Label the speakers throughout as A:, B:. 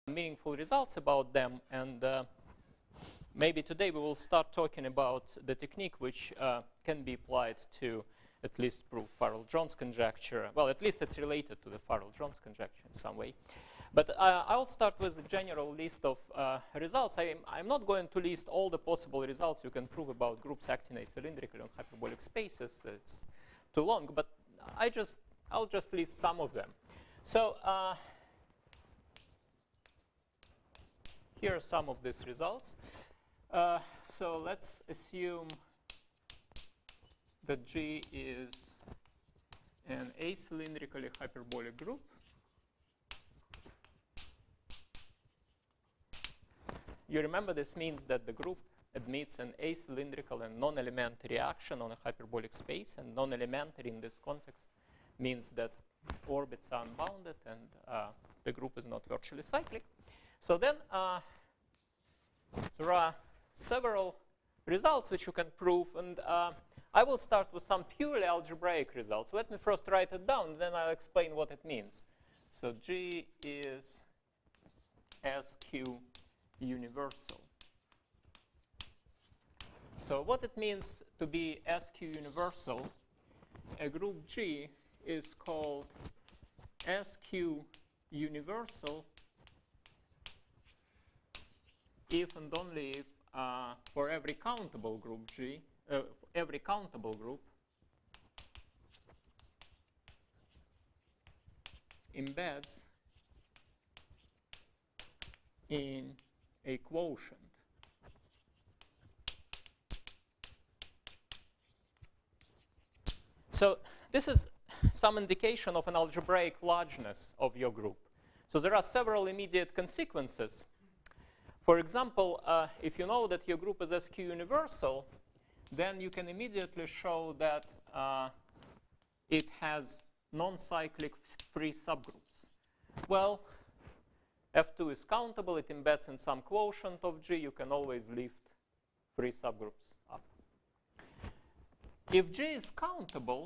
A: meaningful results about them, and maybe today we will start talking about the technique which can be applied to at least prove Ferrel-Jones conjecture. Well, at least it's related to the Ferrel-Jones conjecture in some way. But I'll start with a general list of results. I'm not going to list all the possible results you can prove about groups acting acylindrically on hyperbolic spaces. It's too long, but I'll just list some of them. So here are some of these results. So let's assume that G is an acylindrically hyperbolic group. You remember this means that the group admits an acylindrical and non-elementary action on a hyperbolic space, and non-elementary in this context means that orbits are unbounded and the group is not virtually cyclic. So then there are several results which you can prove, and I will start with some purely algebraic results. Let me first write it down, then I'll explain what it means. So G is SQ universal. So what it means to be SQ universal, a group G is called SQ universal if and only if for every countable group G, every countable group embeds in a quotient. So this is some indication of an algebraic largeness of your group. So there are several immediate consequences. For example, if you know that your group is SQ universal, then you can immediately show that it has non-cyclic free subgroups. Well, F2 is countable. It embeds in some quotient of G. You can always lift free subgroups up. If G is countable,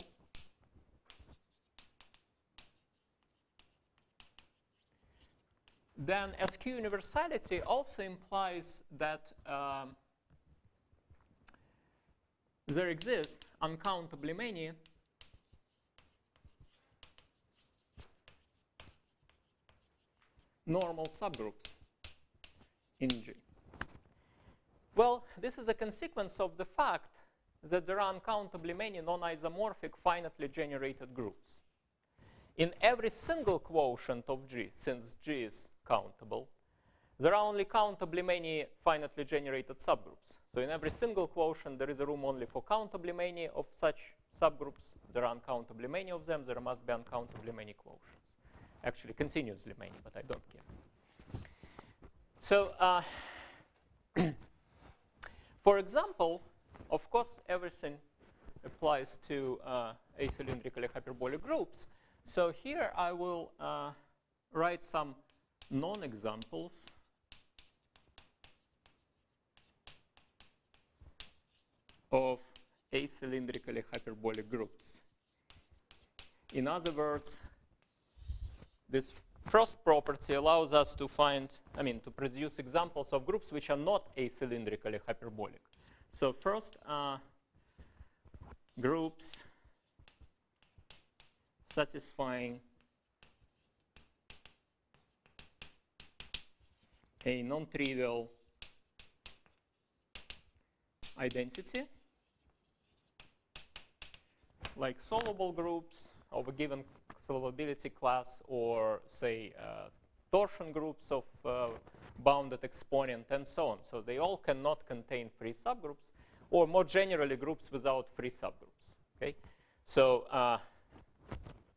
A: then SQ universality also implies that there exist uncountably many normal subgroups in G. Well, this is a consequence of the fact that there are uncountably many non-isomorphic finitely generated groups. In every single quotient of G, since G is countable, there are only countably many finitely generated subgroups. So in every single quotient, there is a room only for countably many of such subgroups. There are uncountably many of them. There must be uncountably many quotients. Actually, continuously many, but I don't care. So for example, of course, everything applies to acylindrically hyperbolic groups. So here I will write some non-examples of acylindrically hyperbolic groups. In other words, this first property allows us to to produce examples of groups which are not acylindrically hyperbolic. So first, groups satisfying a non-trivial identity, like solvable groups of a given solvability class, or say torsion groups of bounded exponent, and so on. So they all cannot contain free subgroups, or more generally, groups without free subgroups. Okay, so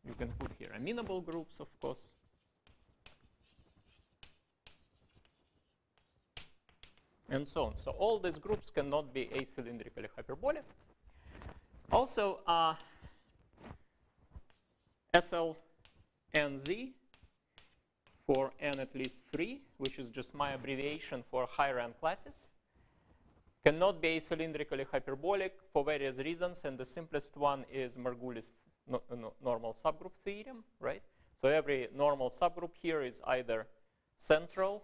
A: you can put here amenable groups, of course. And so on. So all these groups cannot be acylindrically hyperbolic. Also, SL and Z for n at least 3, which is just my abbreviation for high rank lattice, cannot be acylindrically hyperbolic for various reasons, and the simplest one is Margulis' normal subgroup theorem, right? So every normal subgroup here is either central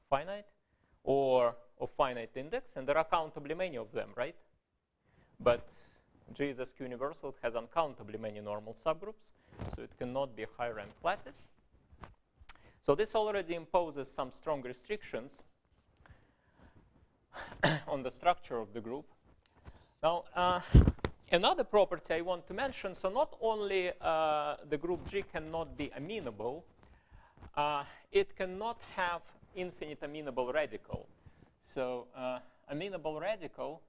A: finite or of finite index, and there are countably many of them, right? But G is a skew universal. It has uncountably many normal subgroups, so it cannot be a high-rank lattice. So this already imposes some strong restrictions on the structure of the group. Now, another property I want to mention, so not only the group G cannot be amenable, it cannot have infinite amenable radical. So amenable radical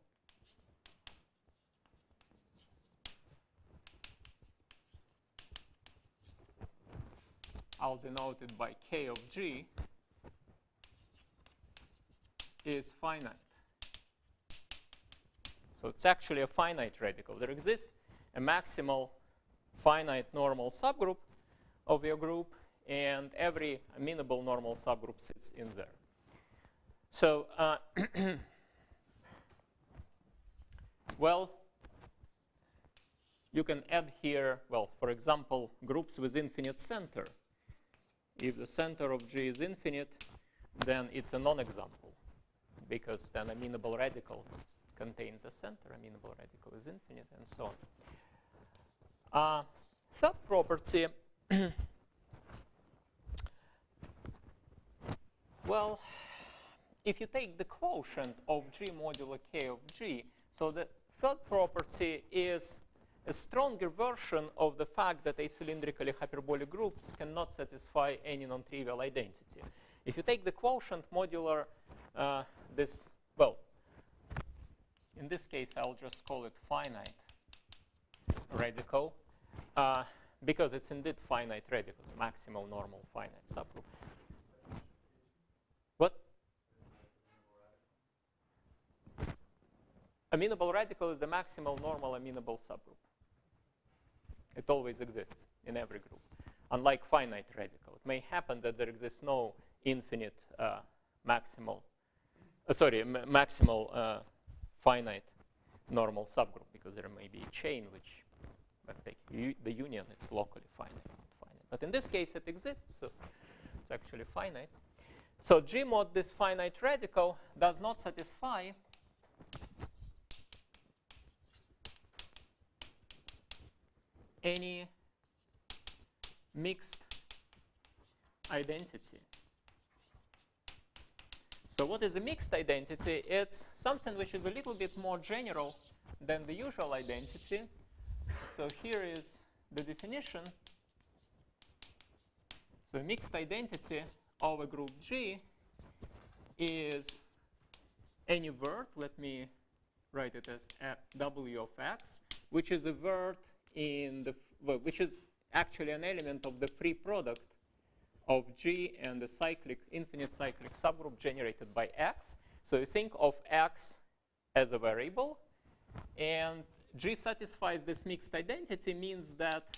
A: I'll denote it by K of G is finite. So it's actually a finite radical. There exists a maximal finite normal subgroup of your group, and every amenable normal subgroup sits in there. So, well, you can add here, well, for example, groups with infinite center. If the center of G is infinite, then it's a non-example, because then amenable radical contains a center, amenable radical is infinite, and so on. Third property, well, if you take the quotient of G modulo K of G, so the third property is a stronger version of the fact that acylindrically hyperbolic groups cannot satisfy any non-trivial identity. If you take the quotient modular this, well, in this case, I'll just call it finite radical, because it's indeed finite radical, the maximal normal finite subgroup. What? Amenable radical is the maximal normal amenable subgroup. It always exists in every group, unlike finite radical. It may happen that there exists no infinite maximal finite normal subgroup, because there may be a chain which, but the union, it's locally finite, not finite. But in this case, it exists, so it's actually finite. So G mod this finite radical does not satisfy any mixed identity. So what is a mixed identity? It's something which is a little bit more general than the usual identity. So here is the definition. So a mixed identity of a group G is any vert, let me write it as W of X, which is a vert in the, well, which is actually an element of the free product of G and the cyclic, infinite cyclic subgroup generated by X. So you think of X as a variable, and G satisfies this mixed identity means that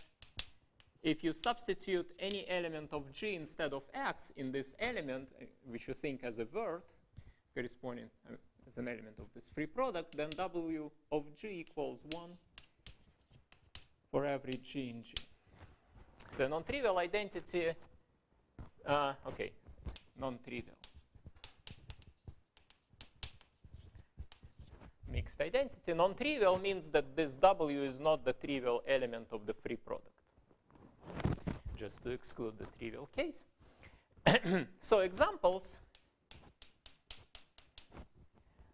A: if you substitute any element of G instead of X in this element, which you think as a vert, corresponding as an element of this free product, then W of G equals 1 for every G in G. So non-trivial identity, okay, non-trivial. Mixed identity. Non-trivial means that this W is not the trivial element of the free product, just to exclude the trivial case. So examples,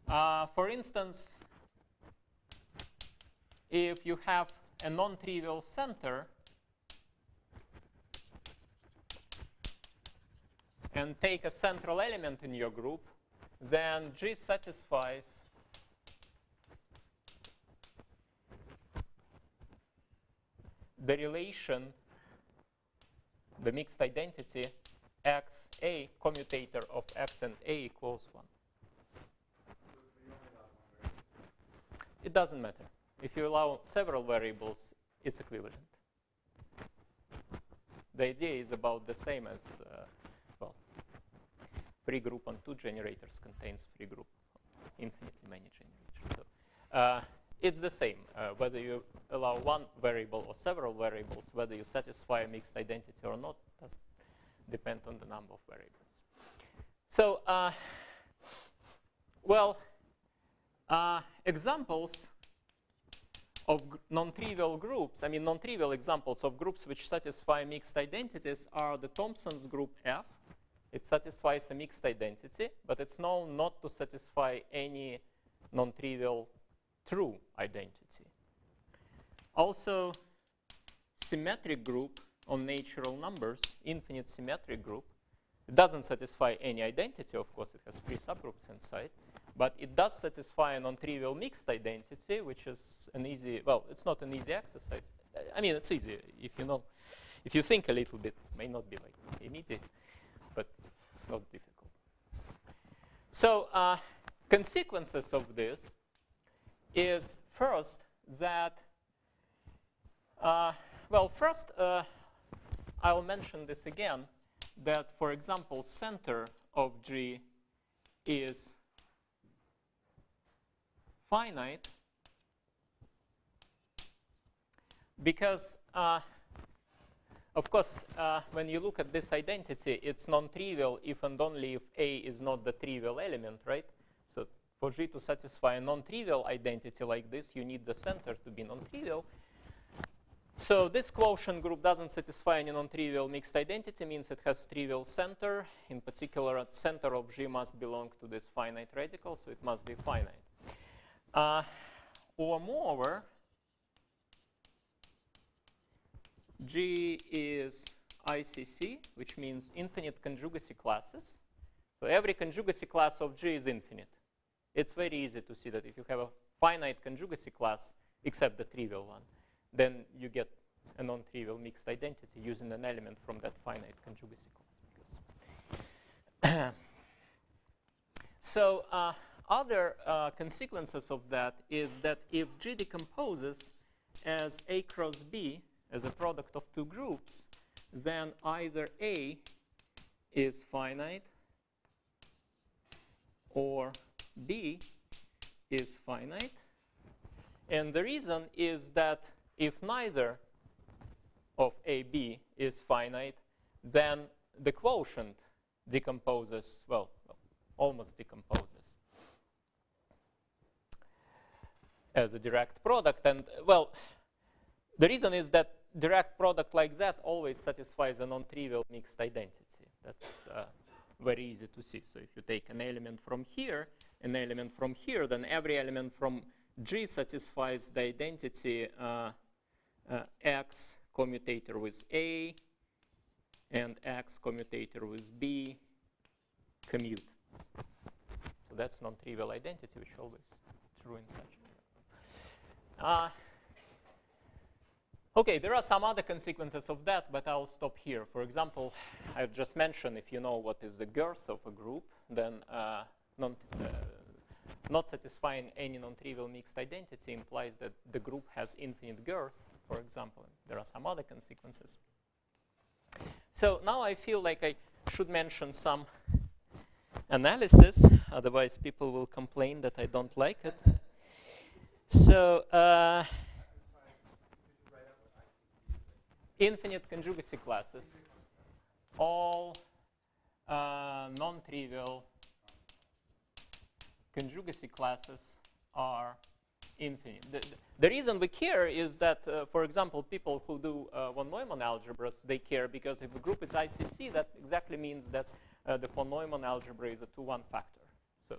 A: for instance, if you have a non-trivial center and take a central element in your group, then G satisfies the relation, the mixed identity XA commutator of X and A equals 1. It doesn't matter. If you allow several variables, it's equivalent. The idea is about the same as, well, free group on 2 generators contains free group on infinitely many generators. So it's the same, whether you allow one variable or several variables, whether you satisfy a mixed identity or not, does depend on the number of variables. So, well, examples of non-trivial groups, I mean non-trivial examples of groups which satisfy mixed identities are the Thompson's group F. It satisfies a mixed identity, but it's known not to satisfy any non-trivial true identity. Also, symmetric group on natural numbers, infinite symmetric group. It doesn't satisfy any identity, of course, it has 3 subgroups inside, but it does satisfy a non-trivial mixed identity, which is an easy, well, it's not an easy exercise. I mean, it's easy if you know, if you think a little bit, it may not be like immediate, but it's not difficult. So consequences of this is first that, well, first I'll mention this again, that, for example, center of G is finite because, of course, when you look at this identity, it's non-trivial if and only if A is not the trivial element, right? So for G to satisfy a non-trivial identity like this, you need the center to be non-trivial. So this quotient group doesn't satisfy any non-trivial mixed identity, means it has trivial center. In particular, the center of G must belong to this finite radical, so it must be finite. Or moreover, G is ICC, which means infinite conjugacy classes. So every conjugacy class of G is infinite. It's very easy to see that if you have a finite conjugacy class, except the trivial one, then you get a non-trivial mixed identity using an element from that finite conjugacy class. So other consequences of that is that if G decomposes as A cross B as a product of 2 groups, then either A is finite or B is finite. And the reason is that if neither of AB is finite, then the quotient decomposes, well, almost decomposes as a direct product. And, well, the reason is that direct product like that always satisfies a non-trivial mixed identity. That's very easy to see. So if you take an element from here, an element from here, then every element from G satisfies the identity X commutator with A and X commutator with B commute. So that's non-trivial identity, which is always true in such a okay, there are some other consequences of that, but I'll stop here. For example, I've just mentioned if you know what is the girth of a group, then not satisfying any non-trivial mixed identity implies that the group has infinite girth, for example. There are some other consequences. So now I feel like I should mention some analysis, otherwise people will complain that I don't like it. So infinite conjugacy classes, all non-trivial conjugacy classes are infinite. The reason we care is that, for example, people who do von Neumann algebras, they care because if a group is ICC, that exactly means that the von Neumann algebra is a 2-1 factor. So,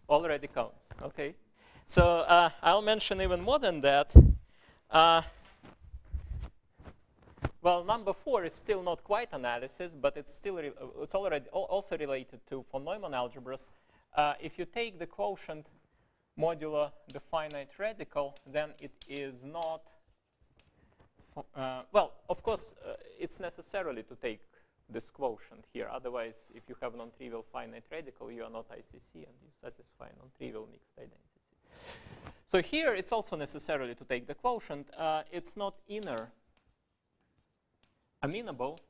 A: already counts. Okay. So I'll mention even more than that. Well, number 4 is still not quite analysis, but it's still it's already also related to von Neumann algebras. If you take the quotient modulo the finite radical, then it is not. Well, of course, it's necessarily to take this quotient here. Otherwise, if you have non-trivial finite radical, you are not ICC and you satisfy non-trivial mixed identity. So here, it's also necessarily to take the quotient. It's not inner amenable.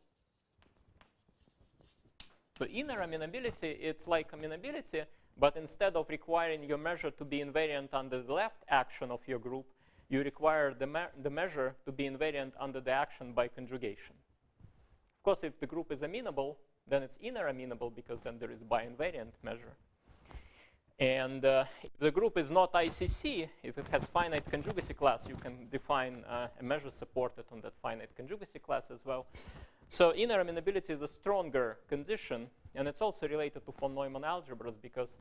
A: So inner amenability, it's like amenability, but instead of requiring your measure to be invariant under the left action of your group, you require the measure to be invariant under the action by conjugation. Of course, if the group is amenable, then it's inner amenable because then there is bi-invariant measure. And if the group is not ICC, if it has finite conjugacy class, you can define a measure supported on that finite conjugacy class as well. So inner amenability is a stronger condition, and it's also related to von Neumann algebras because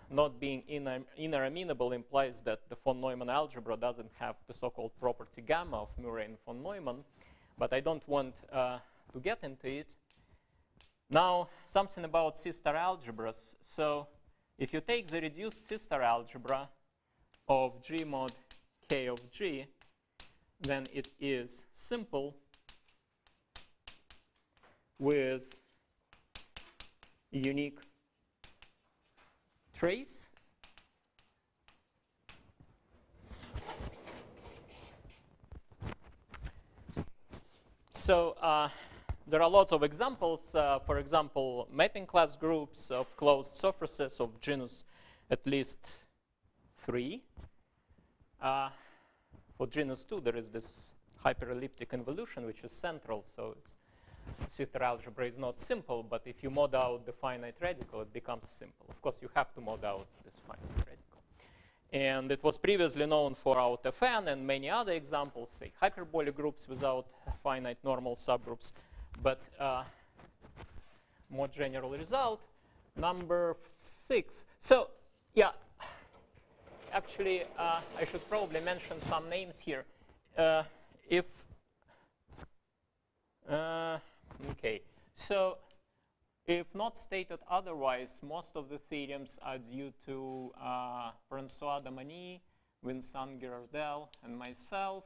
A: not being inner amenable implies that the von Neumann algebra doesn't have the so-called property gamma of Murray and von Neumann, but I don't want to get into it. Now, something about sister algebras. So if you take the reduced sister algebra of G mod K of G, then it is simple with unique trace. So there are lots of examples. For example, mapping class groups of closed surfaces of genus at least 3. For genus 2, there is this hyperelliptic involution, which is central. So sister algebra is not simple, but if you mod out the finite radical, it becomes simple. Of course, you have to mod out this finite radical. And it was previously known for out Fn and many other examples, say hyperbolic groups without finite normal subgroups. But more general result, number 6. So yeah, actually, I should probably mention some names here. Okay, so if not stated otherwise, most of the theorems are due to François Damany, Vincent Girardel, and myself,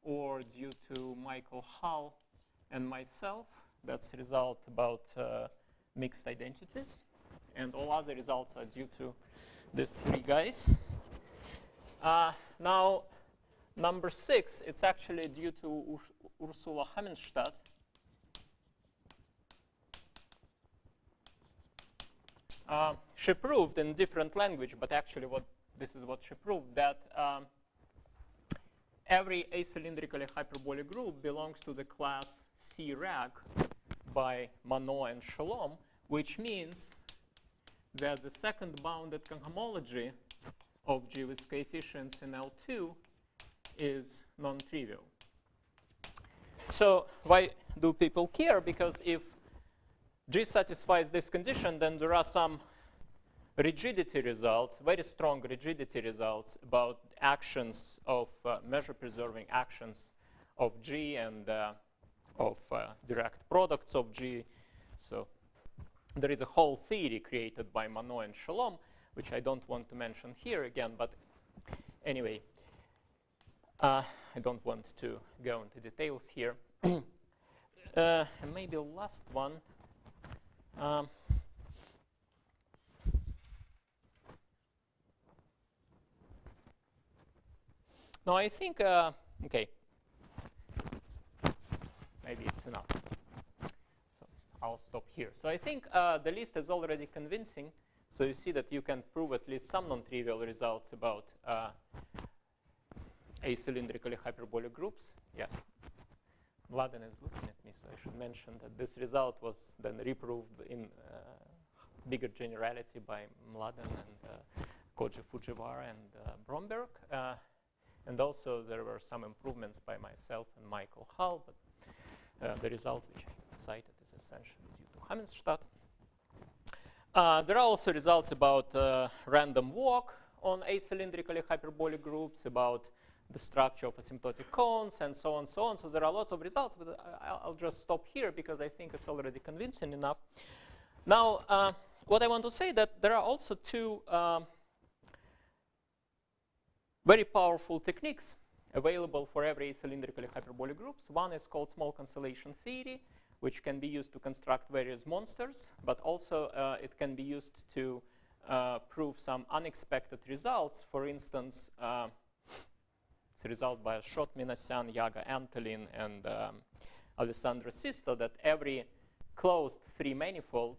A: or due to Michael Hull and myself. That's the result about mixed identities. And all other results are due to these 3 guys. Now, number 6, it's actually due to Ursula Hammenstadt. She proved in different language, but actually this is what she proved, that every acylindrically hyperbolic group belongs to the class C-rag by Monod and Shalom, which means that the second bounded cohomology of G with coefficients in L2 is non-trivial. So why do people care? Because if G satisfies this condition, then there are some rigidity results, very strong rigidity results about actions of measure-preserving actions of G and of direct products of G. So there is a whole theory created by Monod and Shalom, which I don't want to mention here again. But anyway, I don't want to go into details here. And maybe last one. No, I think, okay, maybe it's enough. So I'll stop here. So I think the list is already convincing. So you see that you can prove at least some non-trivial results about acylindrically hyperbolic groups. Yeah. Mladen is looking at me, so I should mention that this result was then reproved in bigger generality by Mladen and Koji Fujiwara and Bromberg. And also there were some improvements by myself and Michael Hull, but the result which I cited is essentially due to Hammenstadt. There are also results about random walk on acylindrically hyperbolic groups, about the structure of asymptotic cones, and so on, so on. So there are lots of results, but I'll just stop here because I think it's already convincing enough. Now, what I want to say that there are also 2 very powerful techniques available for every acylindrically hyperbolic groups. One is called small constellation theory, which can be used to construct various monsters, but also it can be used to prove some unexpected results. For instance, it's a result by Ashot Minasyan, Yaga Antolin, and Alessandro Sisto that every closed 3-manifold,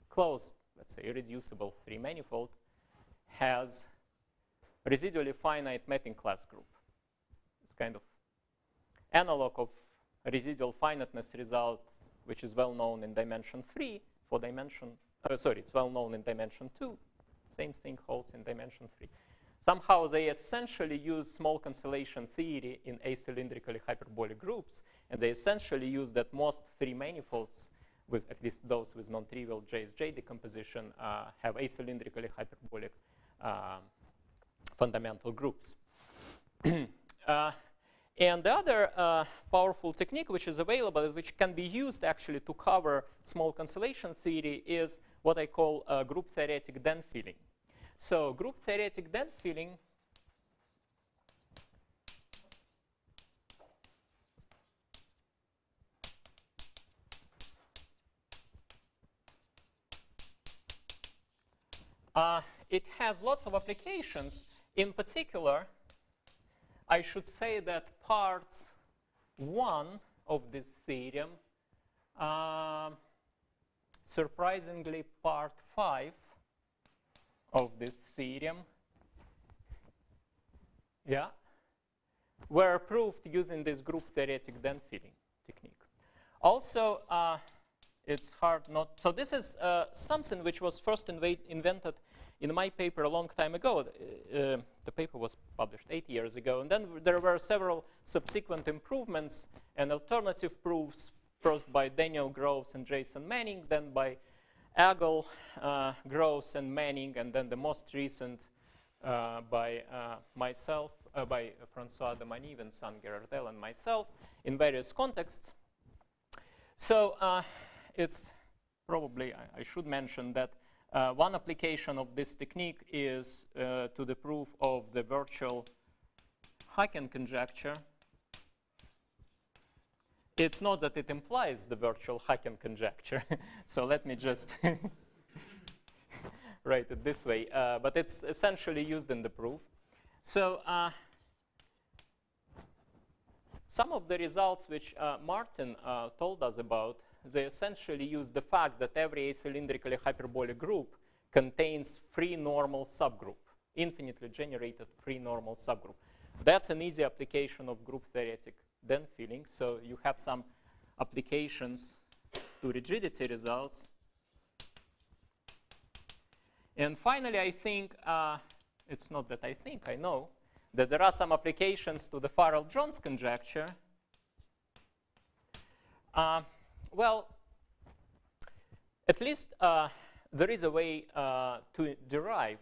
A: closed, let's say, irreducible 3-manifold, has residually finite mapping class group. It's kind of analog of residual finiteness result which is well known in dimension 3 for dimension, sorry, it's well known in dimension 2. Same thing holds in dimension 3. Somehow they essentially use small constellation theory in acylindrically hyperbolic groups, and they essentially use that most 3 manifolds, with at least those with non-trivial JSJ decomposition, have acylindrically hyperbolic fundamental groups. And the other powerful technique which is available, which can be used actually to cover small constellation theory, is what I call group theoretic den filling. So group theoretic den filling it has lots of applications. In particular, I should say that parts 1 of this theorem, surprisingly part 5 of this theorem, were proved using this group theoretic den filling technique. Also, it's hard not, so this is something which was first invented in my paper a long time ago. The paper was published 8 years ago, and then there were several subsequent improvements and alternative proofs, first by Daniel Groves and Jason Manning, then by Agel, Groves, and Manning, and then the most recent by myself, by François de Maniv and Sanger-Ardel and myself in various contexts. So it's probably, I should mention that one application of this technique is to the proof of the virtual Haken conjecture. It's not that it implies the virtual Haken conjecture. So let me just write it this way. But it's essentially used in the proof. So some of the results which Martin told us about, they essentially use the fact that every acylindrically hyperbolic group contains free normal subgroup, infinitely generated free normal subgroup. That's an easy application of group theoretic den filling. So you have some applications to rigidity results. And finally, I think, it's not that I think, I know, that there are some applications to the Ferrel-Jones conjecture. Well, at least there is a way to derive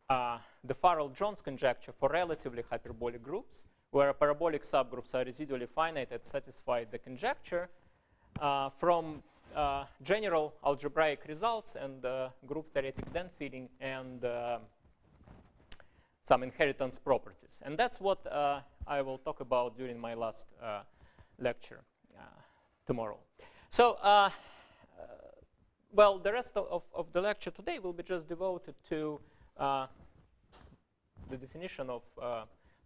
A: the Ferrel-Jones conjecture for relatively hyperbolic groups, where parabolic subgroups are residually finite and satisfy the conjecture from general algebraic results and group theoretic den filling and some inheritance properties. And that's what I will talk about during my last lecture tomorrow. So, well, the rest of the lecture today will be just devoted to the definition of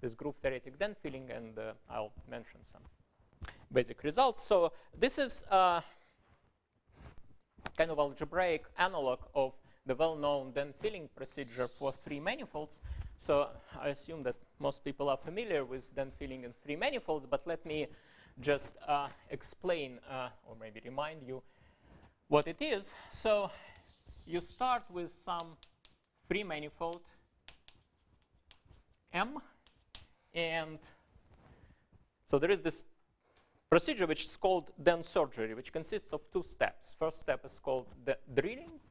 A: this group theoretic den filling, and I'll mention some basic results. So this is kind of algebraic analog of the well-known den filling procedure for 3 manifolds. So I assume that most people are familiar with den filling in 3 manifolds, but let me just explain or maybe remind you what it is. So you start with some free manifold M, and so there is this procedure which is called den surgery, which consists of 2 steps. First step is called the drilling,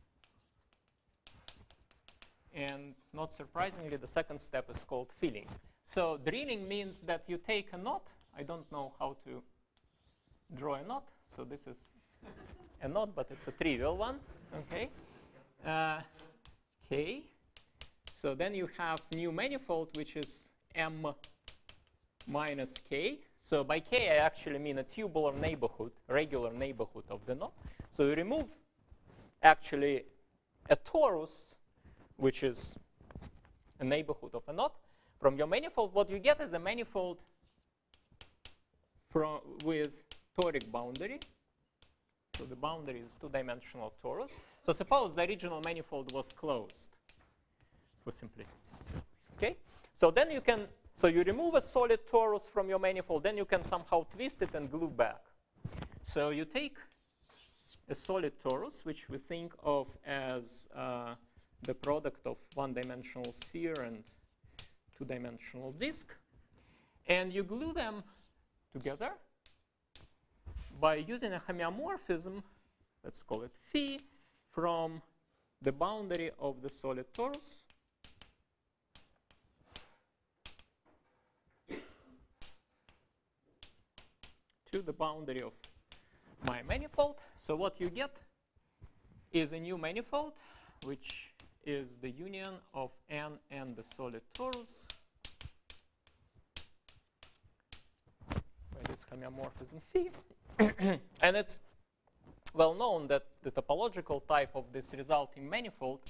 A: and not surprisingly, the second step is called filling. So drilling means that you take a knot. I don't know how to draw a knot, so this is a knot, but it's a trivial one. Okay. K. So then you have new manifold, which is M minus K. So by K, I actually mean a tubular neighborhood, regular neighborhood of the knot. So you remove actually a torus, which is a neighborhood of a knot, from your manifold. What you get is a manifold with toric boundary. So the boundary is 2-dimensional torus. So suppose the original manifold was closed, for simplicity. Okay? So then you can, so you remove a solid torus from your manifold, then you can somehow twist it and glue back. So you take a solid torus, which we think of as the product of one-dimensional sphere and two-dimensional disk. And you glue them together by using a homeomorphism, let's call it phi, from the boundary of the solid torus to the boundary of my manifold. So what you get is a new manifold, which is the union of n and the solid torus by this homeomorphism phi. And it's well known that the topological type of this resulting manifold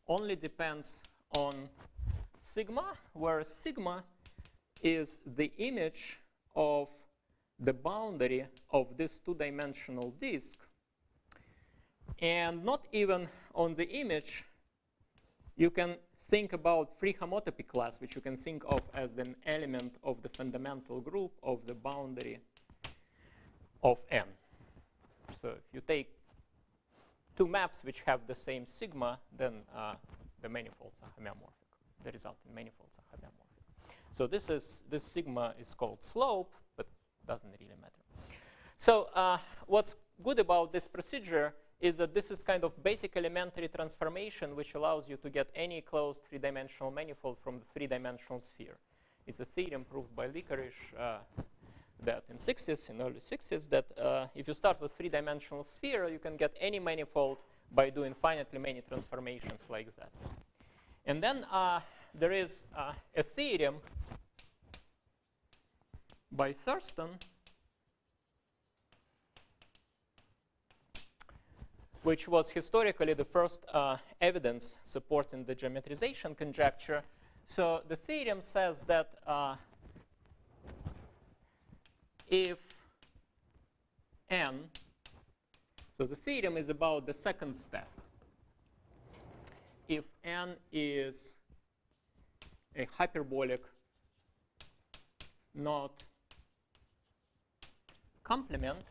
A: only depends on sigma, where sigma is the image of the boundary of this two-dimensional disk, and not even on the image. You can think about free homotopy class, which you can think of as an element of the fundamental group of the boundary of n. So if you take two maps which have the same sigma, then the manifolds are homeomorphic. The resulting manifolds are homeomorphic. So this sigma is called slope, but doesn't really matter. So what's good about this procedure is that this is kind of basic elementary transformation which allows you to get any closed three-dimensional manifold from the three-dimensional sphere. It's a theorem proved by Licorice that in early 60s, that if you start with three-dimensional sphere, you can get any manifold by doing finitely many transformations like that. And then there is a theorem by Thurston which was historically the first evidence supporting the geometrization conjecture. So the theorem says that if n, so the theorem is about the second step. If n is a hyperbolic not complement,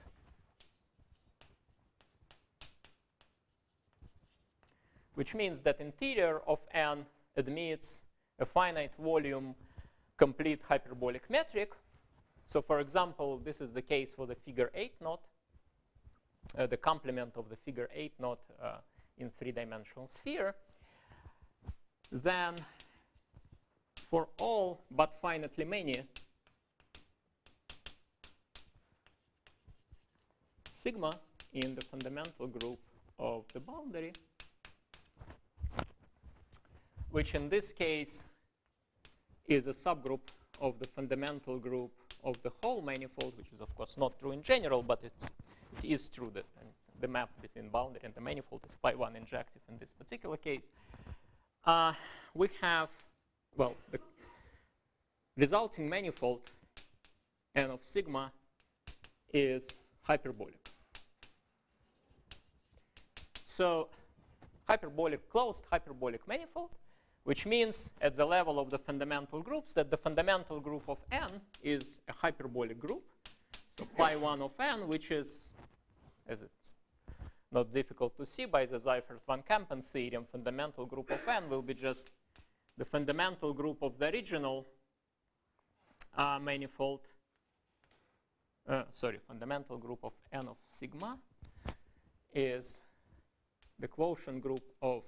A: which means that interior of n admits a finite volume complete hyperbolic metric. So for example, this is the case for the figure 8 knot, the complement of the figure 8 knot in three-dimensional sphere. Then for all but finitely many sigma in the fundamental group of the boundary, which in this case is a subgroup of the fundamental group of the whole manifold, which is of course not true in general, but it is true that the map between boundary and the manifold is pi1 injective in this particular case. We have, well, the resulting manifold n of sigma is hyperbolic. So hyperbolic, closed hyperbolic manifold, which means at the level of the fundamental groups that the fundamental group of n is a hyperbolic group. So pi1 of n, which is, as it's not difficult to see by the Seifert-Van Kampen theorem, fundamental group of n will be just the fundamental group of the original manifold. Fundamental group of n of sigma is the quotient group of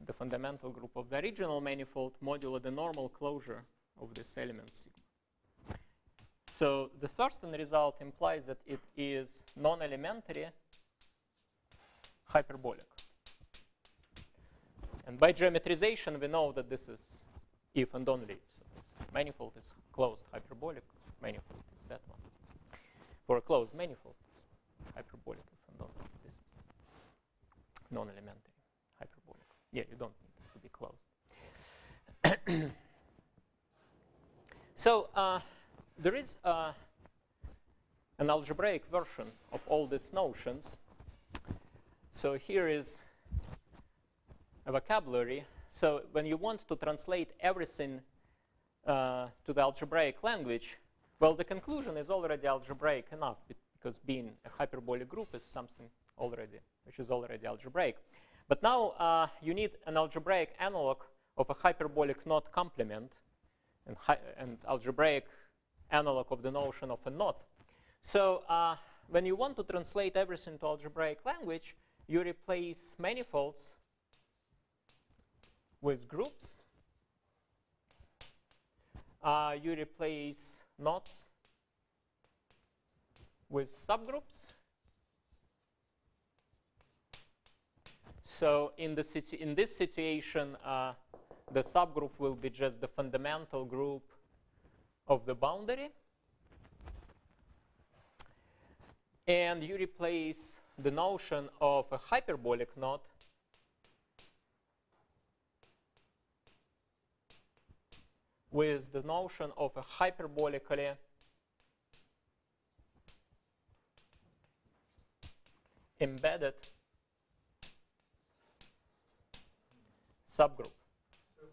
A: the fundamental group of the original manifold modulo the normal closure of this element sigma. So the Thurston result implies that it is non-elementary hyperbolic. And by geometrization, we know that this is if and only if. So this manifold is closed hyperbolic manifold. That one is for a closed manifold, it's hyperbolic if and only if this is non-elementary hyperbolic. Yeah, you don't need it to be closed. So there is an algebraic version of all these notions. So here is a vocabulary. So when you want to translate everything to the algebraic language, well, the conclusion is already algebraic enough because being a hyperbolic group is something which is already algebraic. But now you need an algebraic analog of a hyperbolic knot complement and algebraic analog of the notion of a knot. So when you want to translate everything to algebraic language, you replace manifolds with groups. You replace knots with subgroups. So in this situation, the subgroup will be just the fundamental group of the boundary. And you replace the notion of a hyperbolic knot with the notion of a hyperbolically embedded subgroup.
B: So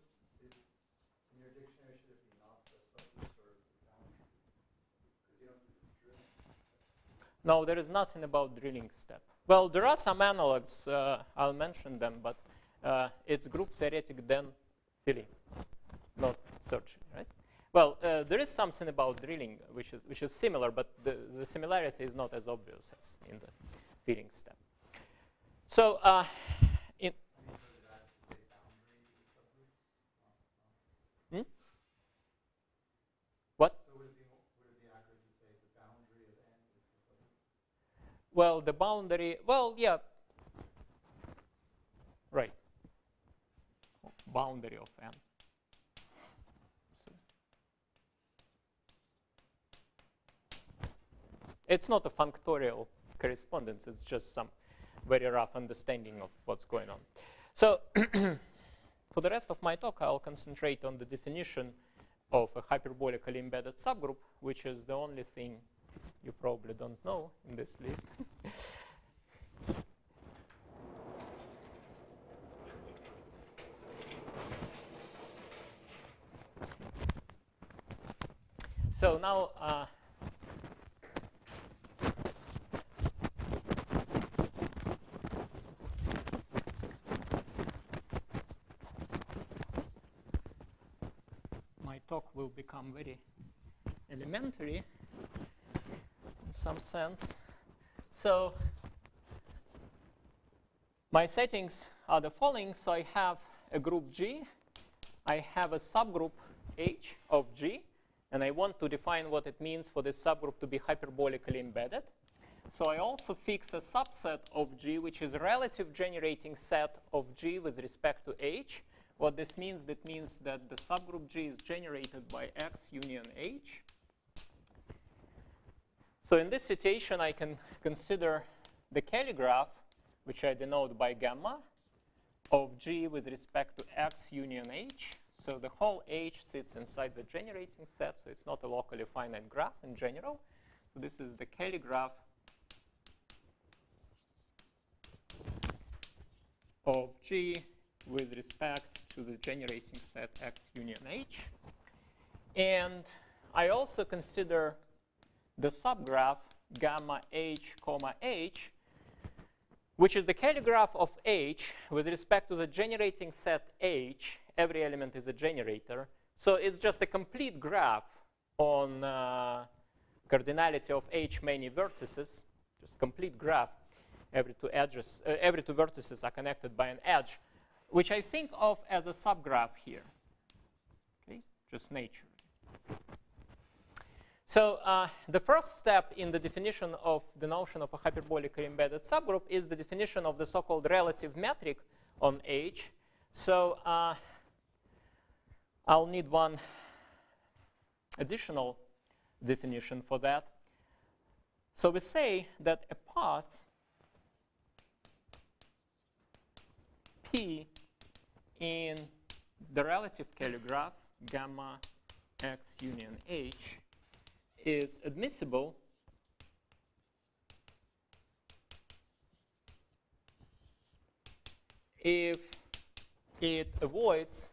B: in your dictionary, should it be knots or subgroups or boundaries? Because you don't do the drilling.
A: No, there is nothing about drilling step. Well, there are some analogs. I'll mention them, but it's group theoretic then filling, not searching, right? Well, there is something about drilling which is similar, but the similarity is not as obvious as in the filling step. So what?
B: So would it be accurate to say the boundary of n is the subgroup?
A: Well, the boundary, well, yeah. Right. Boundary of n. So it's not a functorial correspondence, it's just some very rough understanding of what's going on. So for the rest of my talk, I'll concentrate on the definition of a hyperbolically embedded subgroup, which is the only thing you probably don't know in this list. So now my talk will become very elementary in some sense. So my settings are the following. So I have a group G, I have a subgroup H of G, and I want to define what it means for this subgroup to be hyperbolically embedded. So I also fix a subset of G, which is a relative generating set of G with respect to H. What this means, that means that the subgroup G is generated by X union H. So in this situation, I can consider the calligraph, which I denote by gamma, of G with respect to X union H. So the whole H sits inside the generating set, so it's not a locally finite graph in general. So this is the calligraph of G with respect to the generating set X union H. And I also consider the subgraph gamma H comma H, which is the calligraph of H with respect to the generating set H. Every element is a generator. So it's just a complete graph on cardinality of H many vertices, just complete graph. Every two vertices are connected by an edge, which I think of as a subgraph here. Okay, just nature. So the first step in the definition of the notion of a hyperbolically embedded subgroup is the definition of the so-called relative metric on H. So I'll need one additional definition for that. So we say that a path P in the relative calligraph gamma X union H is admissible if it avoids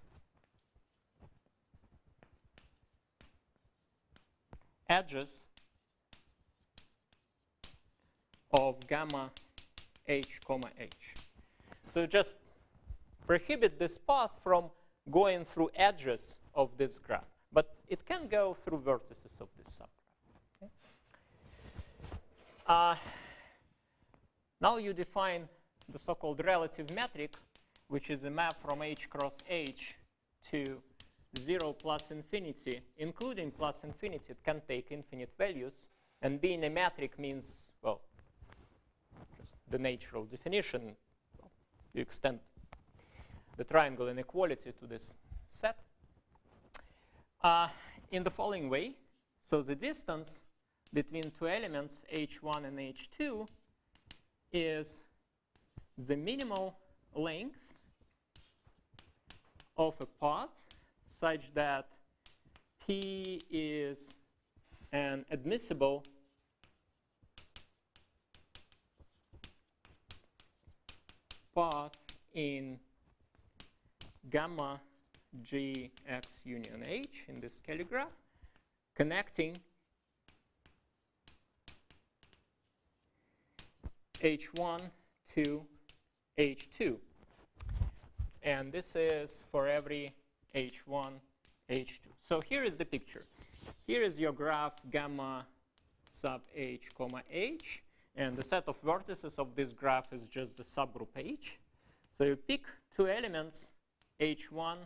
A: edges of gamma h, comma, h. So just prohibit this path from going through edges of this graph. But it can go through vertices of this subgraph. Okay? Now you define the so-called relative metric, which is a map from h cross h to 0 plus infinity, including plus infinity. It can take infinite values. And being a metric means, well, just the natural definition. You extend the triangle inequality to this set in the following way. So the distance between two elements, h1 and h2, is the minimal length of a path such that P is an admissible path in gamma G x union H in this calligraph, connecting H1 to H2. And this is for every H1, H2. So here is the picture. Here is your graph gamma sub H, comma H. And the set of vertices of this graph is just the subgroup H. So you pick two elements, H1,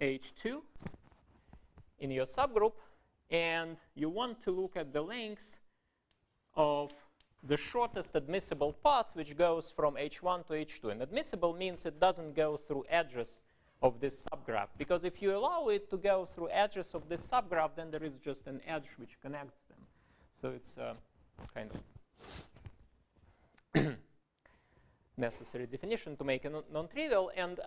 A: H2, in your subgroup. And you want to look at the length of the shortest admissible path, which goes from H1 to H2. And admissible means it doesn't go through edges of this subgraph. Because if you allow it to go through edges of this subgraph, then there is just an edge which connects them. So it's kind of necessary definition to make it non-trivial. And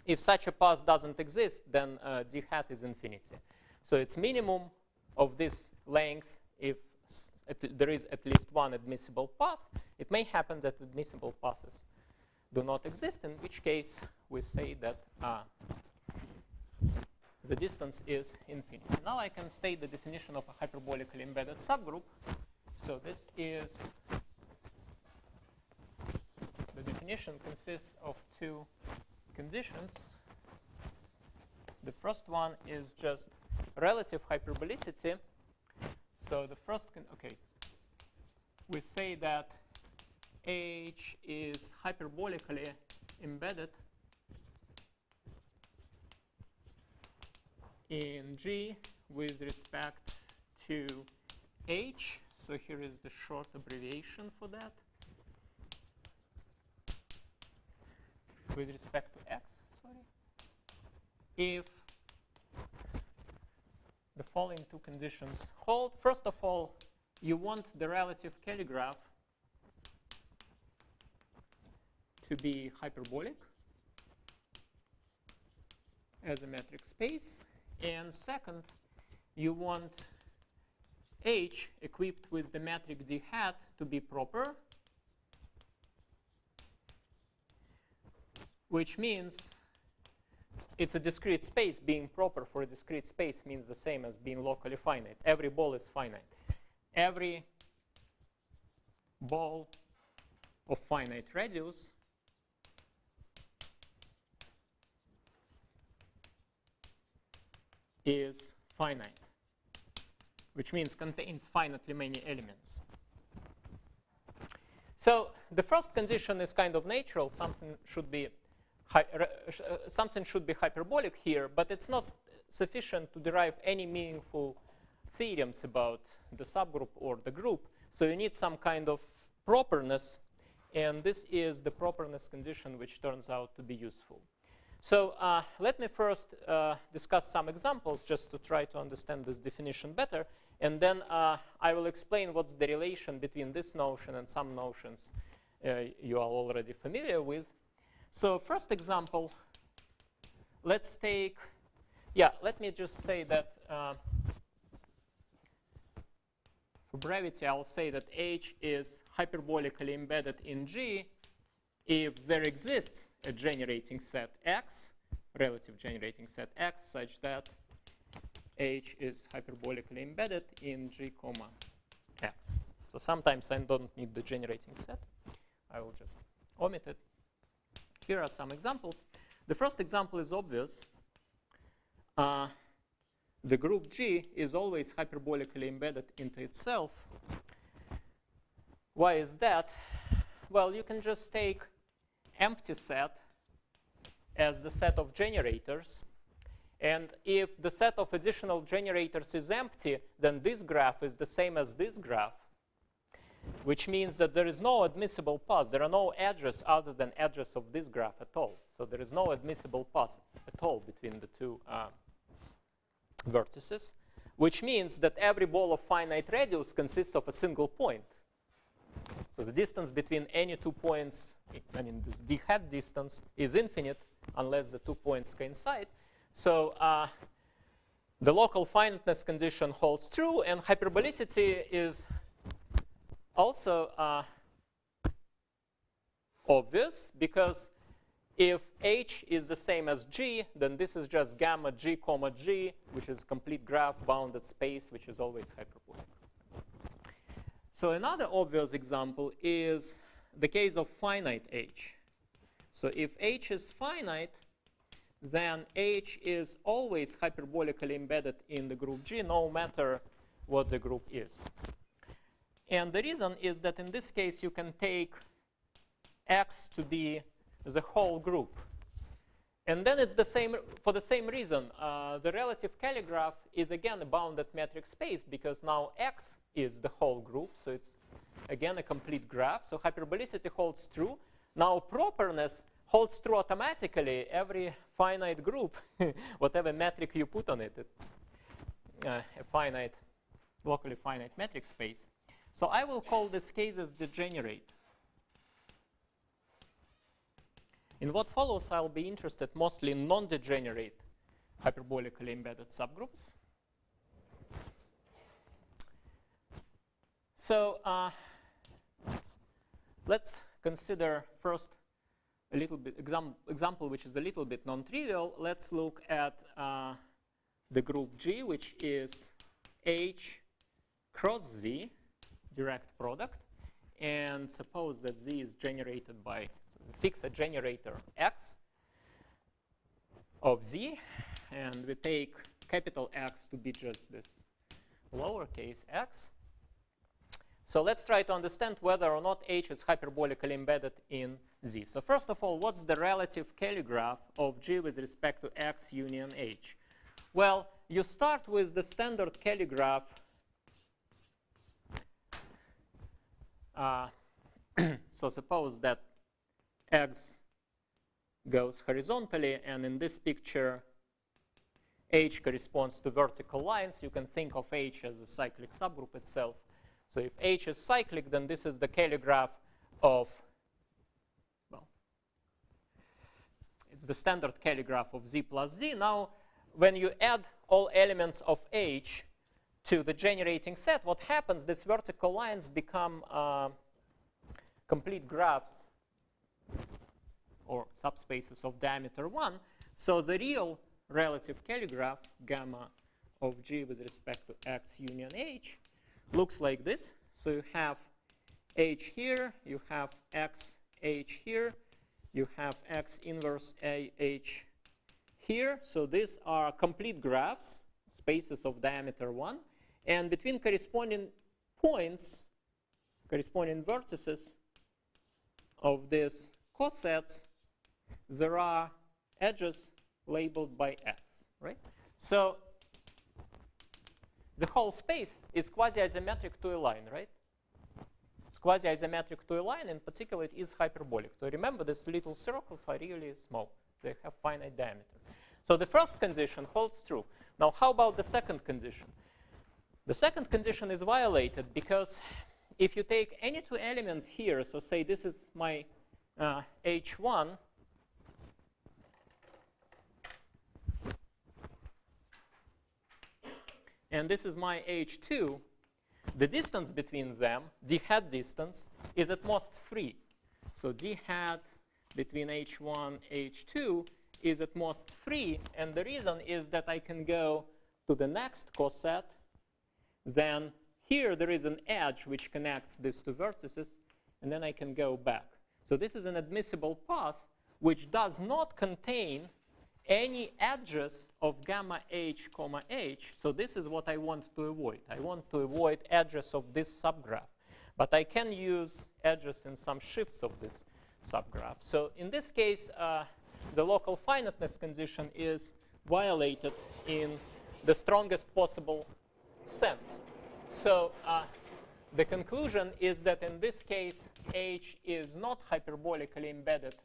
A: if such a path doesn't exist, then d hat is infinity. So it's minimum of this length if there is at least one admissible path. It may happen that admissible paths do not exist, in which case we say that the distance is infinity. Now I can state the definition of a hyperbolically embedded subgroup. So this is, the definition consists of two conditions. The first one is just relative hyperbolicity. So the first, okay, we say that H is hyperbolically embedded in G with respect to H. So here is the short abbreviation for that. With respect to X, sorry. If the following two conditions hold. First of all, you want the relative calligraph to be hyperbolic as a metric space. And second, you want H equipped with the metric d hat to be proper, which means it's a discrete space. Being proper for a discrete space means the same as being locally finite. Every ball is finite. Every ball of finite radius is finite, which means contains finitely many elements. So the first condition is kind of natural. Something should be hyperbolic here, but it's not sufficient to derive any meaningful theorems about the subgroup or the group. So you need some kind of properness, and this is the properness condition which turns out to be useful. So let me first discuss some examples just to try to understand this definition better, and then I will explain what's the relation between this notion and some notions you are already familiar with. So first example, let's take, let me just say that for brevity, I'll say that H is hyperbolically embedded in G if there exists a generating set X, relative generating set X, such that H is hyperbolically embedded in G, comma X. So sometimes I don't need the generating set. I will just omit it. Here are some examples. The first example is obvious. The group G is always hyperbolically embedded into itself. Why is that? Well, you can just take empty set as the set of generators. And if the set of additional generators is empty, then this graph is the same as this graph, which means that there is no admissible path. There are no edges other than edges of this graph at all. So there is no admissible path at all between the two vertices, which means that every ball of finite radius consists of a single point. So the distance between any 2 points, I mean, this d hat distance is infinite unless the 2 points coincide. So the local finiteness condition holds true, and hyperbolicity is also obvious, because if H is the same as G, then this is just gamma G comma G, which is complete graph bounded space, which is always hyperbolic. So another obvious example is the case of finite H. So if H is finite, then H is always hyperbolically embedded in the group G, no matter what the group is. And the reason is that in this case, you can take X to be the whole group. And then it's the same for the same reason. The relative calligraph is again a bounded metric space, because now X is the whole group. So it's again a complete graph. So hyperbolicity holds true. Now properness holds true automatically. Every finite group, whatever metric you put on it, it's a finite, locally finite metric space. So I will call this case as degenerate. In what follows, I'll be interested mostly in non-degenerate hyperbolically embedded subgroups. So let's consider first a little bit example which is a little bit non-trivial. Let's look at the group G, which is H cross Z, direct product. And suppose that Z is generated by, fix a generator X of Z. And we take capital X to be just this lowercase x. So let's try to understand whether or not H is hyperbolically embedded in Z. So first of all, what's the relative calligraph of G with respect to X union H? Well, you start with the standard calligraph. So suppose that X goes horizontally, and in this picture, H corresponds to vertical lines. You can think of H as a cyclic subgroup itself. So if H is cyclic, then this is the calligraph of, well, it's the standard calligraph of Z plus Z. Now, when you add all elements of H to the generating set, what happens, these vertical lines become complete graphs or subspaces of diameter 1. So the real relative calligraph, gamma of G with respect to X union H, looks like this. So you have H here, you have X H here, you have X inverse A H here. So these are complete graphs, spaces of diameter 1. And between corresponding points, corresponding vertices of these cosets, there are edges labeled by X, right? So the whole space is quasi-isometric to a line, right? It's quasi-isometric to a line. In particular, it is hyperbolic. So remember, these little circles are really small. They have finite diameter. So the first condition holds true. Now, how about the second condition? The second condition is violated because if you take any two elements here, so say this is my H1, and this is my H2, the distance between them, d hat distance, is at most 3. So d hat between H1, H2 is at most 3. And the reason is that I can go to the next coset, then here there is an edge which connects these two vertices, and then I can go back. So this is an admissible path which does not contain any edges of gamma h, comma h. So this is what I want to avoid. I want to avoid edges of this subgraph. But I can use edges in some shifts of this subgraph. So in this case, the local finiteness condition is violated in the strongest possible sense. So the conclusion is that in this case, h is not hyperbolically embedded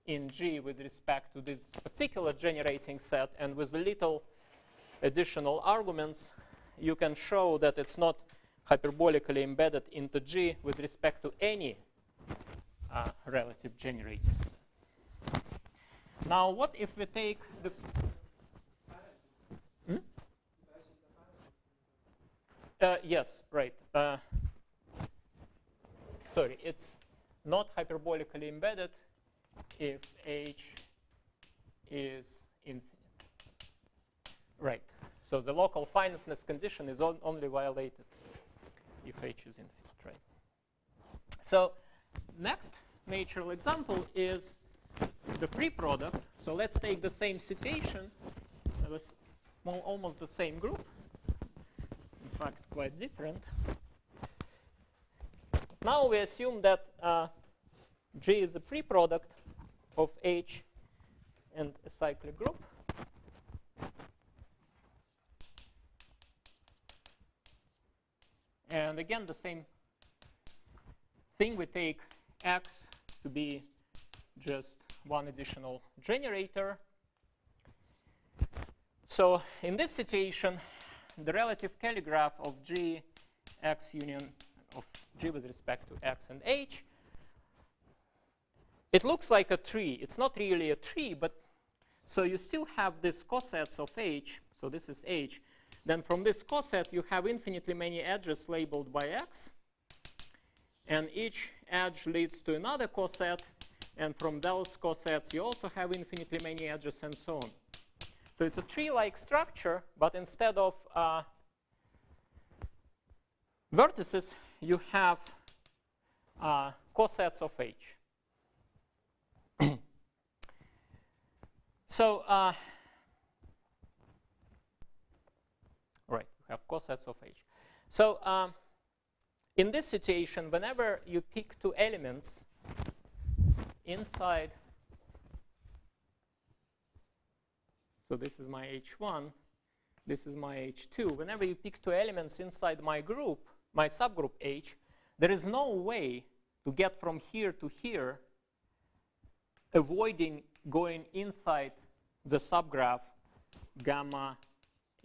A: in G with respect to this particular generating set, and with little additional arguments, you can show that it's not hyperbolically embedded into G with respect to any relative generating set. Now, what if we take the... Yes, right. Sorry, it's not hyperbolically embedded if H is infinite. Right. So the local finiteness condition is only violated if H is infinite, right? So next natural example is the free product. So let's take the same situation. It was almost the same group. In fact, quite different. Now we assume that G is a free product of H and a cyclic group. And again, the same thing. We take X to be just one additional generator. So in this situation, the relative calligraph of G, X union of G with respect to X and H, it looks like a tree. It's not really a tree, but so you still have this cosets of H. So this is H. Then from this coset, you have infinitely many edges labeled by X. And each edge leads to another coset. And from those cosets, you also have infinitely many edges and so on. So it's a tree-like structure, but instead of vertices, you have cosets of H. So, right, you have cosets of H. So, in this situation, whenever you pick two elements inside, so this is my H1, this is my H2. Whenever you pick two elements inside my group, my subgroup H, there is no way to get from here to here avoiding going inside the subgraph gamma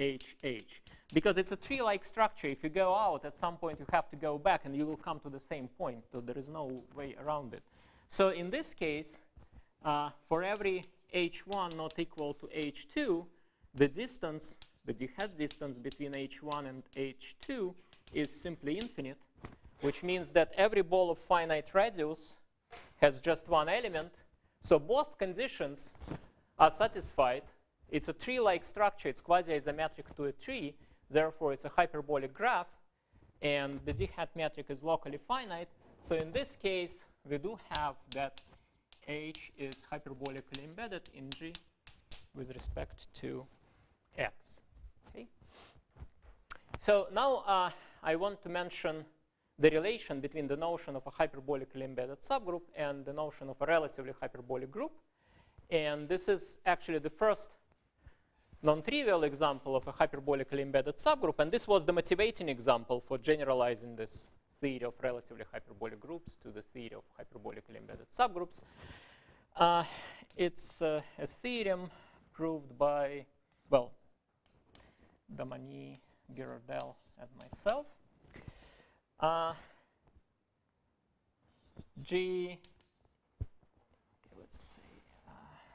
A: HH. Because it's a tree-like structure. If you go out, at some point you have to go back and you will come to the same point. So there is no way around it. So in this case, for every H1 not equal to H2, the distance, the d-hat distance between H1 and H2 is simply infinite, which means that every ball of finite radius has just one element. So both conditions are satisfied. It's a tree-like structure. It's quasi-isometric to a tree. Therefore, it's a hyperbolic graph. And the d-hat metric is locally finite. So in this case, we do have that H is hyperbolically embedded in G with respect to X. Okay. So now I want to mention the relation between the notion of a hyperbolically embedded subgroup and the notion of a relatively hyperbolic group. And this is actually the first non-trivial example of a hyperbolically embedded subgroup. And this was the motivating example for generalizing this theory of relatively hyperbolic groups to the theory of hyperbolically embedded subgroups. It's a theorem proved by, well, Damani, Girardel, and myself. G, okay,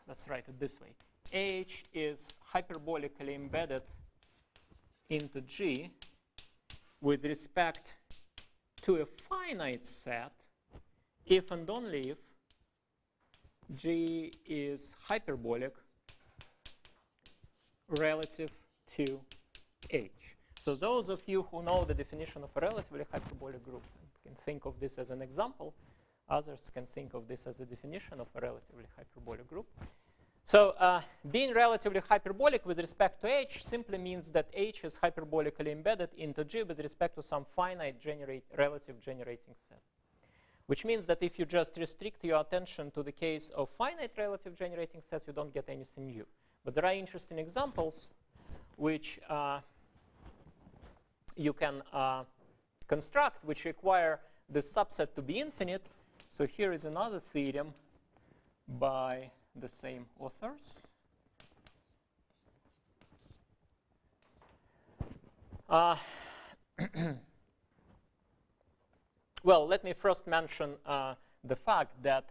A: let's write it this way. H is hyperbolically embedded into G with respect to a finite set if and only if G is hyperbolic relative to H. So those of you who know the definition of a relatively hyperbolic group can think of this as an example. Others can think of this as a definition of a relatively hyperbolic group. So being relatively hyperbolic with respect to H simply means that H is hyperbolically embedded into G with respect to some finite relative generating set. Which means that if you just restrict your attention to the case of finite relative generating sets, you don't get anything new. But there are interesting examples which you can construct, which require the subset to be infinite. So here is another theorem by the same authors. Well, let me first mention the fact that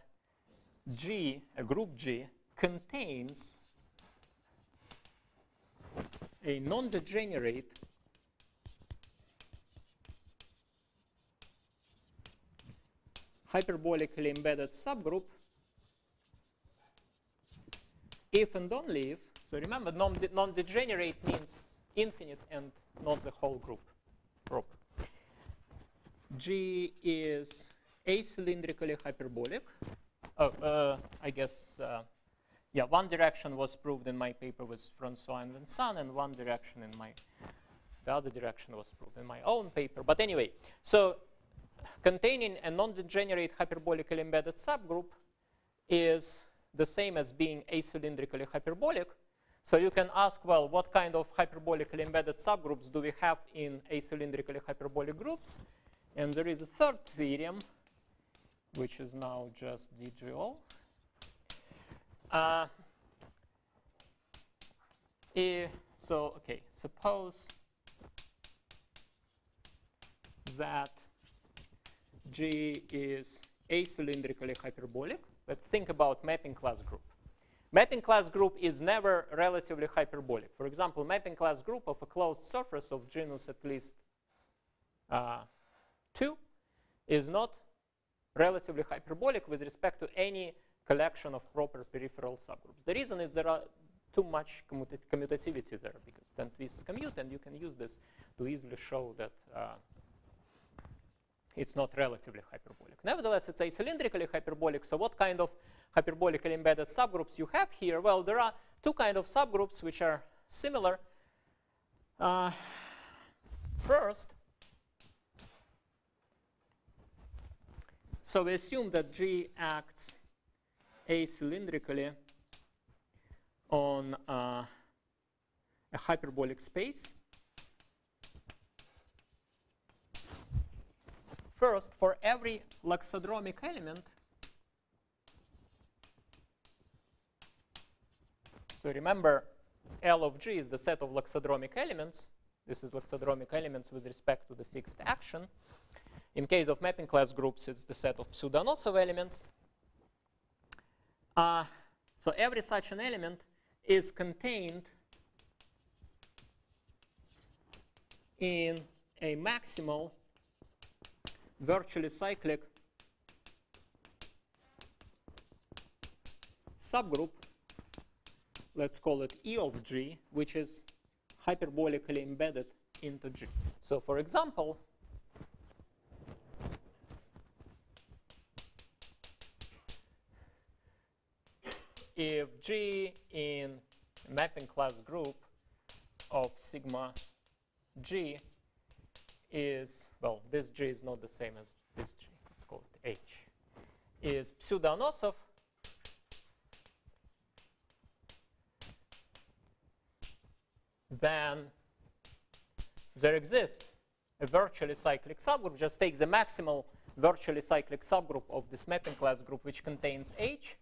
A: G, a group G, contains a non-degenerate hyperbolically embedded subgroup if and only if, so remember, non-degenerate means infinite and not the whole group proper. G is acylindrically hyperbolic. I guess, yeah, one direction was proved in my paper with Francois and Vincent, and one direction in the other direction was proved in my own paper. But anyway, so containing a non-degenerate hyperbolically embedded subgroup is the same as being acylindrically hyperbolic. So you can ask, well, what kind of hyperbolically embedded subgroups do we have in acylindrically hyperbolic groups? And there is a third theorem, which is now just DGO. So, okay, suppose that G is acylindrically hyperbolic. Let's think about mapping class group. Mapping class group is never relatively hyperbolic. For example, mapping class group of a closed surface of genus at least 2 is not relatively hyperbolic with respect to any collection of proper peripheral subgroups. The reason is there are too much commutativity there, because then twists commute, and you can use this to easily show that it's not relatively hyperbolic. Nevertheless, it's acylindrically hyperbolic. So what kind of hyperbolically embedded subgroups you have here? Well, there are two kinds of subgroups which are similar. First, so we assume that G acts acylindrically on a hyperbolic space. First, for every loxodromic element, so remember, L of G is the set of loxodromic elements. This is loxodromic elements with respect to the fixed action. In case of mapping class groups, it's the set of pseudo-Anosov elements. So every such an element is contained in a maximal virtually cyclic subgroup, let's call it E of G, which is hyperbolically embedded into G. So for example, if G in a mapping class group of sigma G is, well, this G is not the same as this G, let's call it H, is pseudo-Anosov, then there exists a virtually cyclic subgroup. Just take the maximal virtually cyclic subgroup of this mapping class group, which contains H,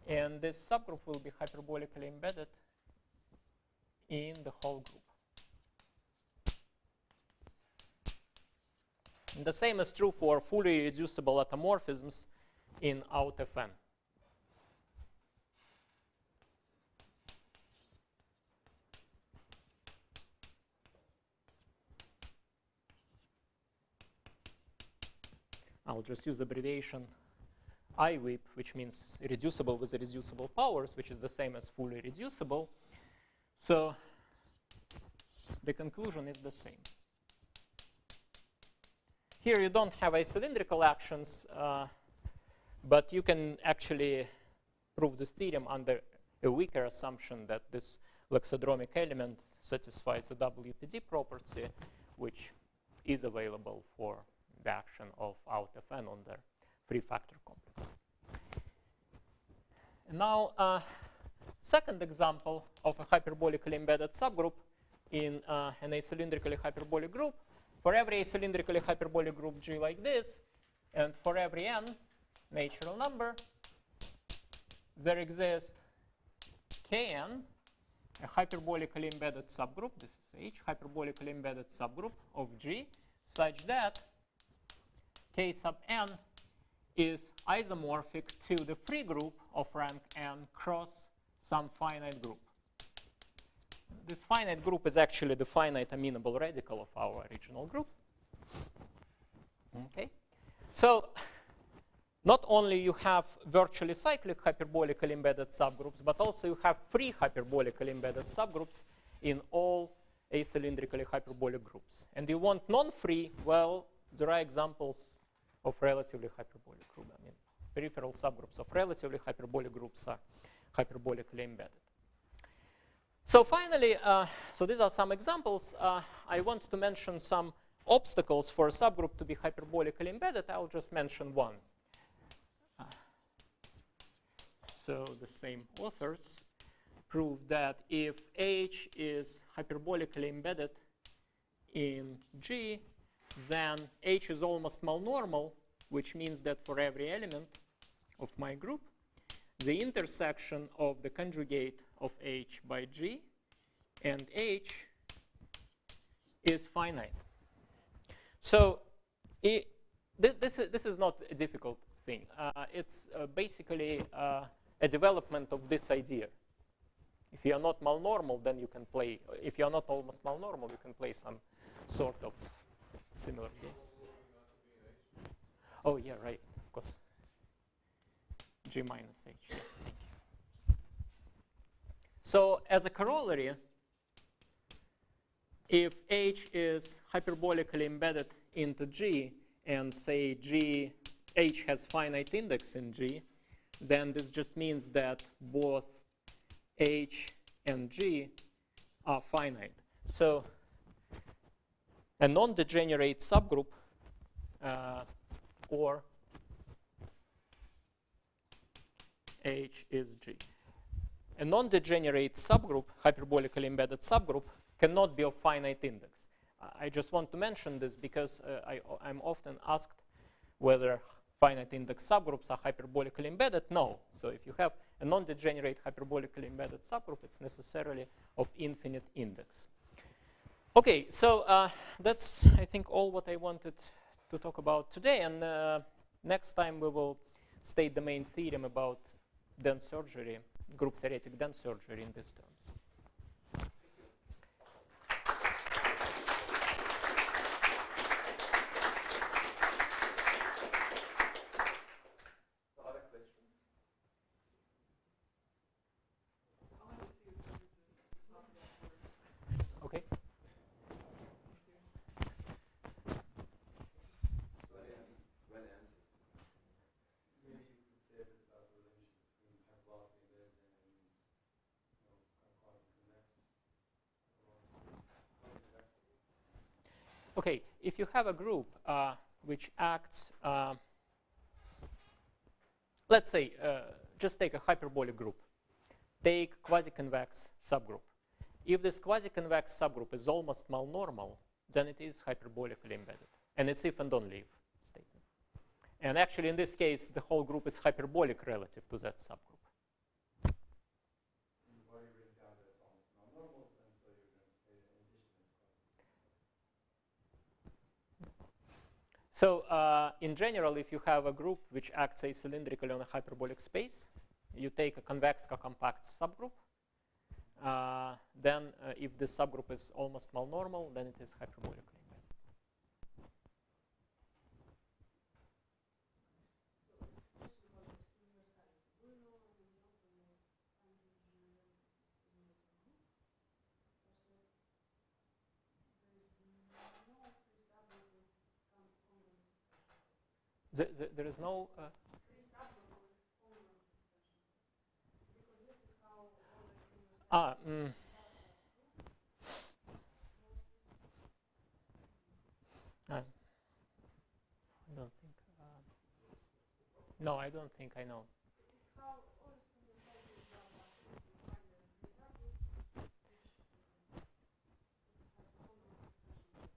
A: and this subgroup will be hyperbolically embedded in the whole group. And the same is true for fully reducible automorphisms in out Fn. I'll just use abbreviation IWIP, which means reducible with irreducible powers, which is the same as fully reducible. So the conclusion is the same. Here you don't have acylindrical actions, but you can actually prove this theorem under a weaker assumption that this loxodromic element satisfies the WPD property, which is available for the action of out Fn on the three-factor complex. And now, second example of a hyperbolically embedded subgroup in an acylindrically hyperbolic group. For every acylindrically hyperbolic group G like this, and for every n natural number, there exists Kn, a hyperbolically embedded subgroup, this is H, hyperbolically embedded subgroup of G, such that K sub n is isomorphic to the free group of rank n cross some finite group. This finite group is actually the finite amenable radical of our original group. Okay, so not only you have virtually cyclic hyperbolically embedded subgroups, but also you have free hyperbolically embedded subgroups in all acylindrically hyperbolic groups. And you want non-free, well, there are examples of relatively hyperbolic groups. I mean, peripheral subgroups of relatively hyperbolic groups are hyperbolically embedded. So finally, so these are some examples. I want to mention some obstacles for a subgroup to be hyperbolically embedded. I'll just mention one. So the same authors prove that if H is hyperbolically embedded in G, then H is almost malnormal, which means that for every element of my group, the intersection of the conjugate of H by G and H is finite. So this is not a difficult thing. It's basically a development of this idea. If you are not malnormal, then you can play. If you are not almost malnormal, you can play some sort of similar game. Oh yeah, right, of course. G minus H. Yeah, thank you. So as a corollary, if H is hyperbolically embedded into G, and say H has finite index in G, then this just means that both H and G are finite. So a non-degenerate subgroup or H is G. A non-degenerate subgroup, hyperbolically embedded subgroup, cannot be of finite index. I just want to mention this because I'm often asked whether finite index subgroups are hyperbolically embedded. No. So if you have a non-degenerate hyperbolically embedded subgroup, it's necessarily of infinite index. Okay, so that's, I think, all what I wanted to talk about today. And next time we will state the main theorem about dense surgery, group theoretic dense surgery in these terms. Okay.
B: Maybe you could say a bit about the relation between hyperbolically embedded and quasi-convex.
A: Okay, if you have a group which acts, let's say, just take a hyperbolic group. Take quasi-convex subgroup. If this quasi-convex subgroup is almost malnormal, then it is hyperbolically embedded. And it's if and only if statement. And actually, in this case, the whole group is hyperbolic relative to that subgroup.
B: You've already written down that it's almost malnormal, and so you're going to say that in addition it's quasi-convex.
A: So in general, if you have a group which acts acylindrically on a hyperbolic space, you take a convex compact subgroup. Then if the subgroup is almost malnormal, then it is hyperbolically embedded. There is no. I don't think. No, I don't think I know.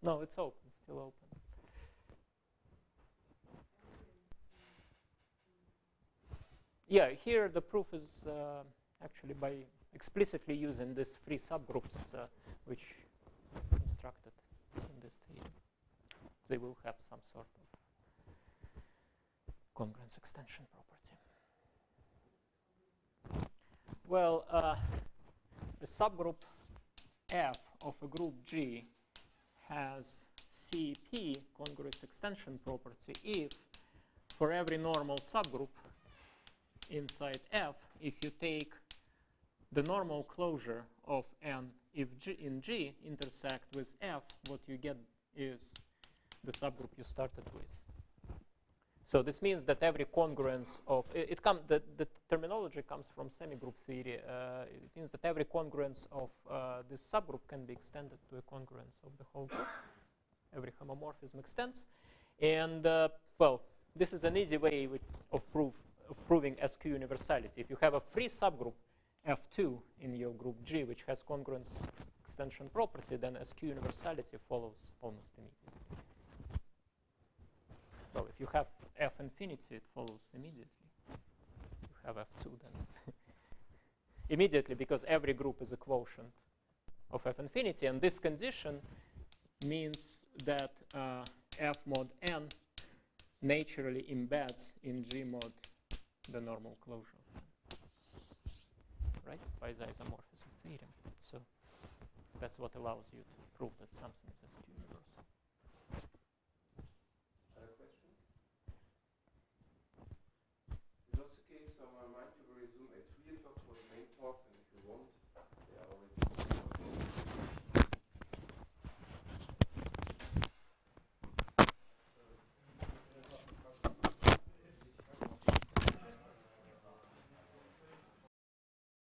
A: No, it's open, still open. Yeah, here the proof is actually by explicitly using these free subgroups which are constructed in this theorem. They will have some sort of congruence extension property. Well, a subgroup F of a group G has CP congruence extension property if for every normal subgroup inside F, if you take the normal closure of N if G in G intersect with F, what you get is the subgroup you started with. So this means that every congruence of the terminology comes from semigroup theory. It means that every congruence of this subgroup can be extended to a congruence of the whole group. Every homomorphism extends, and well, this is an easy way of proving SQ universality. If you have a free subgroup F2 in your group G, which has congruence extension property, then SQ universality follows almost immediately. Well, if you have F infinity, it follows immediately. You have F2 then. Immediately, because every group is a quotient of F infinity, and this condition means that F mod N naturally embeds in G mod the normal closure of N, right? By the isomorphism theorem. So that's what allows you to prove that something is SQ universal.